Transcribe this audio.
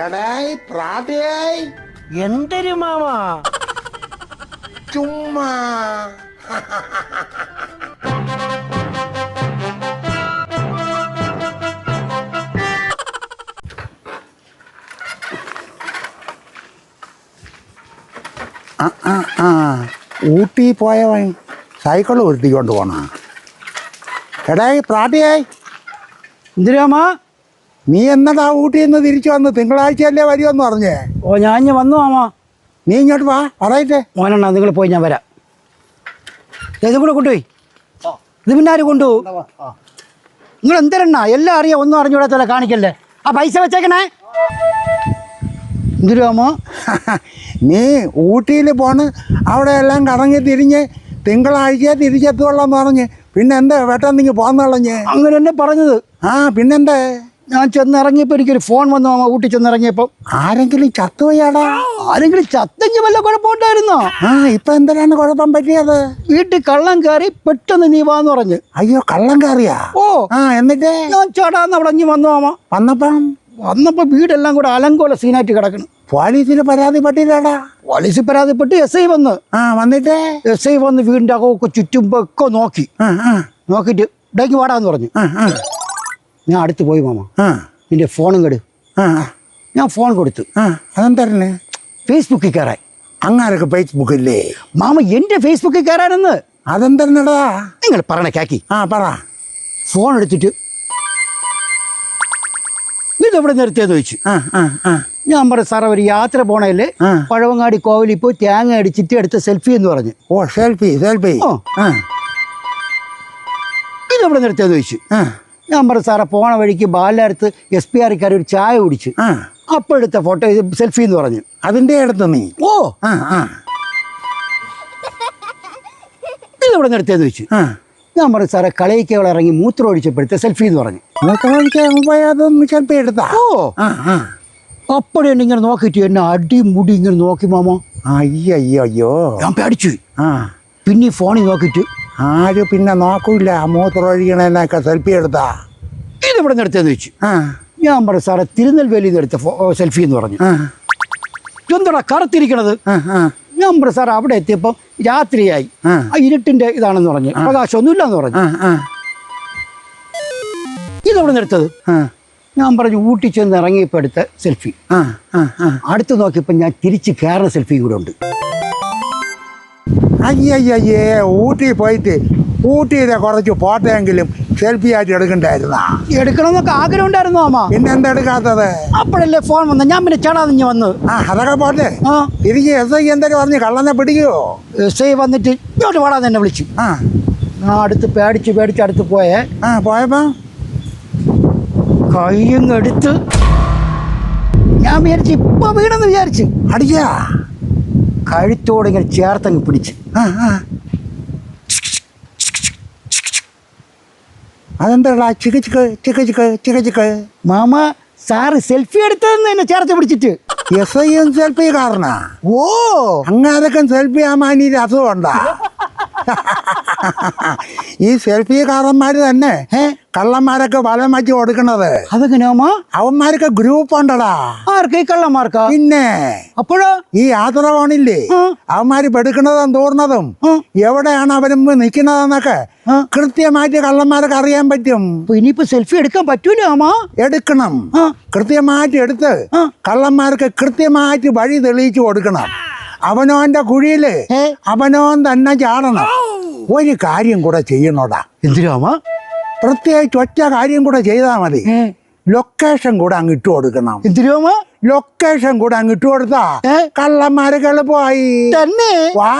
എടായ് പ്രാതയായി എന്തൊരു മാമാ ചുമ്മാ ഊട്ടി പോയവൻ സൈക്കിൾ ഉരുട്ടിക്കൊണ്ട് പോണ. എടായി പ്രാതിയായി എന്തിനാമാ നീ എന്നതാ ഊട്ടിയിൽ നിന്ന് തിരിച്ചു വന്ന് തിങ്കളാഴ്ചയല്ലേ വരുമെന്ന് പറഞ്ഞേ? ഓ ഞാൻ വന്നു മാമാ. നീ ഇങ്ങോട്ട് വാ പറയട്ടെ. മോനെണ്ണ നിങ്ങൾ പോയി ഞാൻ വരാം. ഇതും കൂടെ കൊണ്ടുപോയി. ഇത് പിന്നെ ആര് കൊണ്ടുപോകും? നിങ്ങൾ എന്തിനെണ്ണ എല്ലാം അറിയാം, ഒന്നും അറിഞ്ഞൂടാത്തല്ല കാണിക്കല്ലേ. ആ പൈസ വെച്ചേക്കണേ. എന്തിനാമോ നീ ഊട്ടിയിൽ പോണ്, അവിടെ എല്ലാം കറങ്ങി തിരിഞ്ഞ് തിങ്കളാഴ്ച തിരിച്ചെത്തുള്ളെന്ന് പറഞ്ഞ് പിന്നെ എന്താ പെട്ടെന്ന് പോന്നളഞ്ഞ്? അങ്ങനെ തന്നെ പറഞ്ഞത്. പിന്നെന്താ? ഞാൻ ചെന്നിറങ്ങിയപ്പോൾ എനിക്കൊരു ഫോൺ വന്നു മാമ. ഊട്ടി ചെന്നിറങ്ങിയപ്പോൾ ആരെങ്കിലും ചത്തുപോയാടാ? ആരെങ്കിലും ചത്തെങ്കിൽ വല്ല കുഴപ്പമുണ്ടായിരുന്നോ? ഇപ്പൊ എന്തിനാണ് കുഴപ്പം പറ്റിയത്? വീട്ടിൽ കള്ളം കയറി പെട്ടെന്ന് നീ വാന്ന് പറഞ്ഞ്. അയ്യോ കള്ളം കയറിയാ? ഓ എന്നിട്ട് എന്നിട്ട് ഞാൻ ചേടാന്ന് അവിടെ വന്നു മാമ. വന്നപ്പോ വീടെല്ലാം കൂടെ അലങ്കോല സീനായിട്ട് കിടക്കണം. പോലീസിന് പരാതിപ്പെട്ടില്ലാടാ? പോലീസിൽ പരാതിപ്പെട്ട് എസ് ഐ വന്ന്. വന്നിട്ട് എസ് ഐ വന്ന് വീടിന്റെ അകമൊക്കെ ചുറ്റുമ്പൊക്കെ നോക്കി. നോക്കിയിട്ട് ഇടയ്ക്ക് വാടാന്ന് പറഞ്ഞു. ഞാൻ അടുത്ത് പോയി മാമ. നിന്റെ ഫോണും കെടു. ഞാൻ ഫോൺ കൊടുത്തു. അതെന്തരനെ? ഫേസ്ബുക്കിൽ കയറാൻ. അങ്ങാരൊക്കെ ഫേസ്ബുക്കില്ലേ മാമ? എന്റെ ഫേസ്ബുക്കിൽ കയറാനെന്ന്. അതെന്തരനടാ? നിങ്ങൾ പറയണ കാക്കി. പറ. ഫോൺ എടുത്തിട്ട് ഇതെവിടെ നിർത്തിയെന്ന് ചോദിച്ചു. ഞാൻ പറഞ്ഞു സാറേ ഒരു യാത്ര പോണേല് പഴവങ്ങാടി കോവിലിൽ പോയി തേങ്ങ അടിച്ചിട്ട് എടുത്ത സെൽഫി എന്ന് പറഞ്ഞു. ഓ സെൽഫി സെൽഫി. ഇതെവിടെ നിർത്തിയെന്ന് ചോദിച്ചു. ഞാൻ പറഞ്ഞു സാറേ പോണ വഴിക്ക് ബാലാരത്ത് SPRക്കാർ ഒരു ചായ കുടിച്ചു, അപ്പോൾ എടുത്ത ഫോട്ടോ ഇത് സെൽഫി എന്ന് പറഞ്ഞു. അതിൻ്റെ അടുത്ത് നീ? ഓ ഇതെവിടെ നിർത്തിയെന്ന് ചോദിച്ചു. ഞാൻ പറഞ്ഞു സാറേ കളയിക്കവൾ ഇറങ്ങി മൂത്രം ഒഴിച്ചപ്പോഴത്തെ സെൽഫി എന്ന് പറഞ്ഞു. അതൊന്നും സെൽഫി എടുത്താ? ഓ അപ്പോഴും എന്നെ ഇങ്ങനെ നോക്കിയിട്ട് എന്നെ അടിമുടി ഇങ്ങനെ നോക്കി മാമ. അയ്യോ ഞാൻ പേടിച്ചു. പിന്നെ ഫോണിൽ നോക്കിയിട്ട് ആര് പിന്നെ നോക്കൂല മൂത്രം ഒഴിക്കണേനൊക്കെ സെൽഫി എടുത്താ? ഇതെവിടെ നിർത്തിയെന്ന് ചോദിച്ചു. ഞാൻ പറഞ്ഞു സാറേ തിരുനെൽവേലിയിൽ നിന്ന് എടുത്ത സെൽഫി എന്ന് പറഞ്ഞു. എന്താടാ കറുത്തിരിക്കണത്? ഞാൻ പറഞ്ഞു സാർ അവിടെ എത്തിയപ്പോൾ രാത്രിയായി, ഇരുട്ടിന്റെ ഇതാണെന്ന് പറഞ്ഞു, പ്രകാശമൊന്നുമില്ല എന്ന് പറഞ്ഞു. ഇതെവിടെ നിർത്തത്? ഞാൻ പറഞ്ഞു ഊട്ടി ചെന്ന് ഇറങ്ങിയപ്പോൾ എടുത്ത സെൽഫി. അടുത്ത് നോക്കിയപ്പോൾ ഞാൻ തിരിച്ച് കയറുന്ന സെൽഫി കൂടെ ഉണ്ട്. അയ്യയ്യേ ഊട്ടി പോയിട്ട് ഊട്ടിയിലെ കുറച്ച് ഫോട്ടോയെങ്കിലും സെൽഫി ആയിട്ട് എടുക്കണ്ടായിരുന്നാ? എടുക്കണമെന്നൊക്കെ ആഗ്രഹം ഉണ്ടായിരുന്നു മാമ. പിന്നെ എന്താ എടുക്കാത്തത്? അപ്പോഴല്ലേ ഫോൺ വന്നത്. ഞാൻ പിന്നെ ചേടാന്ന് വന്ന്. അതൊക്കെ പോട്ടെ. തിരിച്ച് SI എന്തൊക്കെ പറഞ്ഞ് കള്ളനെ പിടിക്കുവോ? SI വന്നിട്ട് ഇങ്ങോട്ട് പാടാന്ന് എന്നെ വിളിച്ചു. ഞാൻ അടുത്ത് പേടിച്ച് അടുത്ത് പോയേ. പോയപ്പോ കയ്യങ്ങ് എടുത്ത് ഞാൻ വിചാരിച്ചു ഇപ്പൊ വീണെന്ന് വിചാരിച്ചു. അടിക്കാ കഴുത്തോടെ ഇങ്ങനെ ചേർത്തങ്ങ് പിടിച്ച്. അതെന്താ ചിക്ക് ചിക്ക് ചിക്ക് ചിക്ക് ചിക്ക് ചിക്ക്? മാമ സാറ് സെൽഫി എടുത്തതെന്ന് എന്നെ ചേർത്ത് പിടിച്ചിട്ട്. SI സെൽഫി കാരണ? ഓ അങ്ങാരൊക്കെ സെൽഫി ആമാനി അസുഖമുണ്ടാ? ഈ സെൽഫി കാരന്മാര് തന്നെ കള്ളന്മാരൊക്കെ വലം വച്ച് കൊടുക്കണത്. അതെങ്ങനെയാ? അവന്മാരൊക്കെ ഗ്രൂപ്പ് ഉണ്ടടാ. ആർക്ക്? കള്ളന്മാർക്കാ? പിന്നെ അപ്പോഴോ ഈ യാത്ര പോണില്ലേ, അവന്മാര് പെടുക്കണതും തൂർന്നതും എവിടെയാണ് അവരും നിൽക്കുന്നതെന്നൊക്കെ കൃത്യമായിട്ട് കള്ളന്മാരൊക്കെ അറിയാൻ പറ്റും. ഇനിയിപ്പോ സെൽഫി എടുക്കാൻ പറ്റൂല മാമ? എടുക്കണം. കൃത്യമായിട്ട് എടുത്ത് കള്ളന്മാർക്ക് കൃത്യമായിട്ട് വഴി തെളിയിച്ചു കൊടുക്കണം. അവനോന്റെ കുഴിയില് അവനോൻ തന്നെ ചാടണം. ഒരു കാര്യം കൂടെ ചെയ്യണോടാ. എന്തിനാമ? പ്രത്യേകിച്ച് ഒറ്റ കാര്യം കൂടെ ചെയ്താൽ മതി. ലൊക്കേഷൻ കൂടെ അങ്ങ് ഇട്ട് കൊടുക്കണം. എന്തിനാമ? ലൊക്കേഷൻ കൂടെ അങ്ങ് ഇട്ട് കൊടുത്താ കള്ളന്മാര് എളുപ്പമായി തന്നെ. വാ